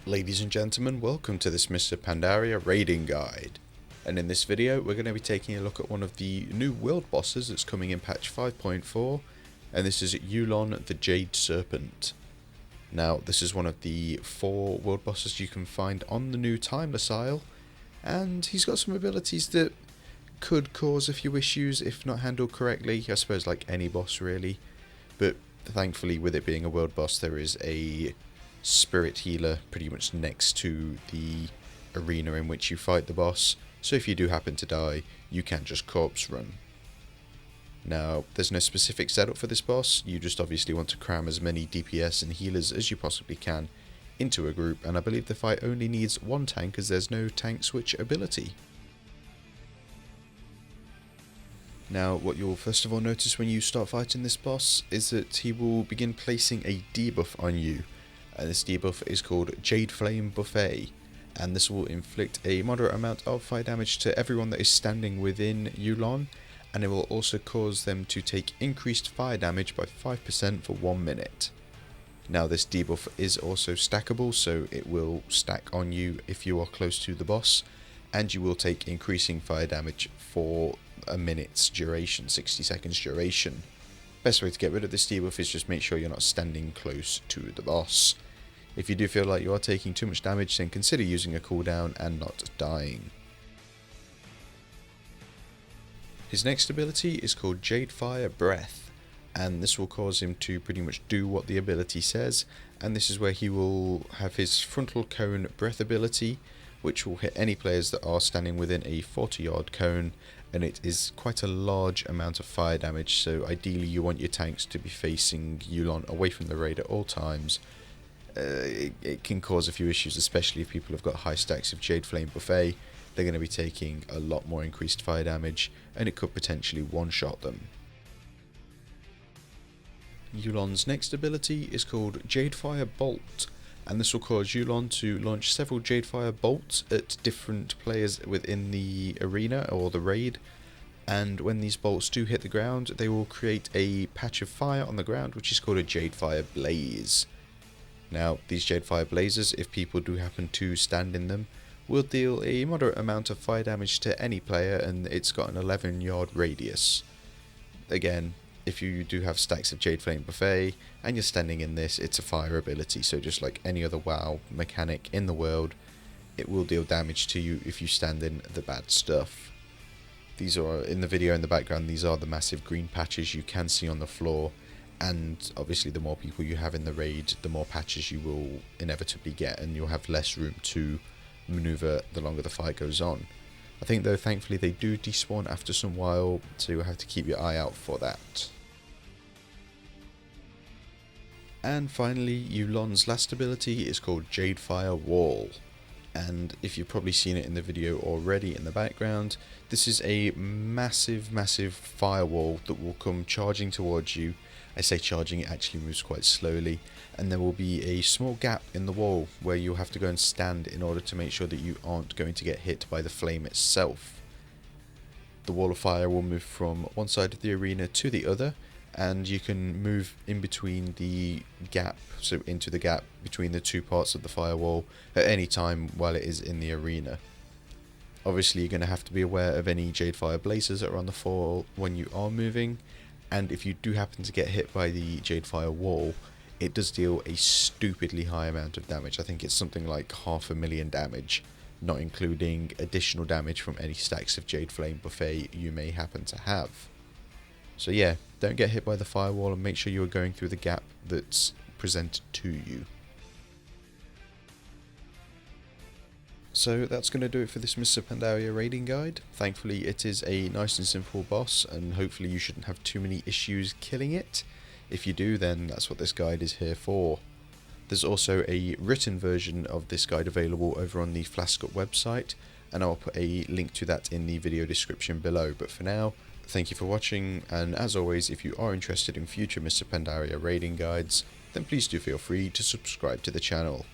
Ladies and gentlemen, welcome to this Mr. Pandaria raiding guide. And in this video we're going to be taking a look at one of the new world bosses that's coming in patch 5.4, and this is Yulon the Jade Serpent. Now this is one of the 4 world bosses you can find on the new Timeless Isle, and he's got some abilities that could cause a few issues if not handled correctly, I suppose like any boss really, but thankfully with it being a world boss there is a spirit healer pretty much next to the arena in which you fight the boss, so if you do happen to die you can just corpse run. Now there's no specific setup for this boss, you just obviously want to cram as many DPS and healers as you possibly can into a group, and I believe the fight only needs 1 tank as there's no tank switch ability. Now what you'll first of all notice when you start fighting this boss is that he will begin placing a debuff on you. And this debuff is called Jade Flame Buffet, and this will inflict a moderate amount of fire damage to everyone that is standing within Yulon, and it will also cause them to take increased fire damage by 5% for 1 minute. Now this debuff is also stackable, so it will stack on you if you are close to the boss, and you will take increasing fire damage for a minute's duration, 60 seconds duration. Best way to get rid of this debuff is just make sure you're not standing close to the boss. If you do feel like you are taking too much damage, then consider using a cooldown and not dying. His next ability is called Jade Fire Breath, and this will cause him to pretty much do what the ability says, and this is where he will have his frontal cone breath ability, which will hit any players that are standing within a 40-yard cone, and it is quite a large amount of fire damage, so ideally you want your tanks to be facing Yulon away from the raid at all times. It can cause a few issues, especially if people have got high stacks of Jade Flame Buffet. They're going to be taking a lot more increased fire damage, and it could potentially one-shot them. Yulon's next ability is called Jade Firebolt, and this will cause Yulon to launch several Jade Firebolts at different players within the arena or the raid, and when these bolts do hit the ground they will create a patch of fire on the ground which is called a Jade Fire Blaze. Now these Jade Fire Blazes, if people do happen to stand in them, will deal a moderate amount of fire damage to any player, and it's got an 11-yard radius. Again, if you do have stacks of Jade Flame Buffet and you're standing in this, it's a fire ability, so just like any other WoW mechanic in the world, it will deal damage to you if you stand in the bad stuff. These are, in the video in the background, these are the massive green patches you can see on the floor, and obviously the more people you have in the raid, the more patches you will inevitably get, and you'll have less room to maneuver the longer the fight goes on. I think though thankfully they do despawn after some while, so you'll have to keep your eye out for that. And finally, Yulon's last ability is called Jade Firewall, and if you've probably seen it in the video already in the background, this is a massive firewall that will come charging towards you. I say charging, it actually moves quite slowly, and there will be a small gap in the wall where you'll have to go and stand in order to make sure that you aren't going to get hit by the flame itself. The wall of fire will move from one side of the arena to the other, and you can move in between the gap, so into the gap between the 2 parts of the firewall at any time while it is in the arena. Obviously you're going to have to be aware of any Jade Fire Blazers that are on the floor when you are moving, and if you do happen to get hit by the Jade Fire Wall, it does deal a stupidly high amount of damage. I think it's something like 500,000 damage, not including additional damage from any stacks of Jade Flame Buffet you may happen to have. So yeah, don't get hit by the firewall and make sure you are going through the gap that's presented to you. So that's going to do it for this Mr. Pandaria raiding guide. Thankfully it is a nice and simple boss, and hopefully you shouldn't have too many issues killing it. If you do, then that's what this guide is here for. There's also a written version of this guide available over on the Flask Up website, and I'll put a link to that in the video description below. But for now, thank you for watching, and as always, if you are interested in future Mr. Pandaria raiding guides, then please do feel free to subscribe to the channel.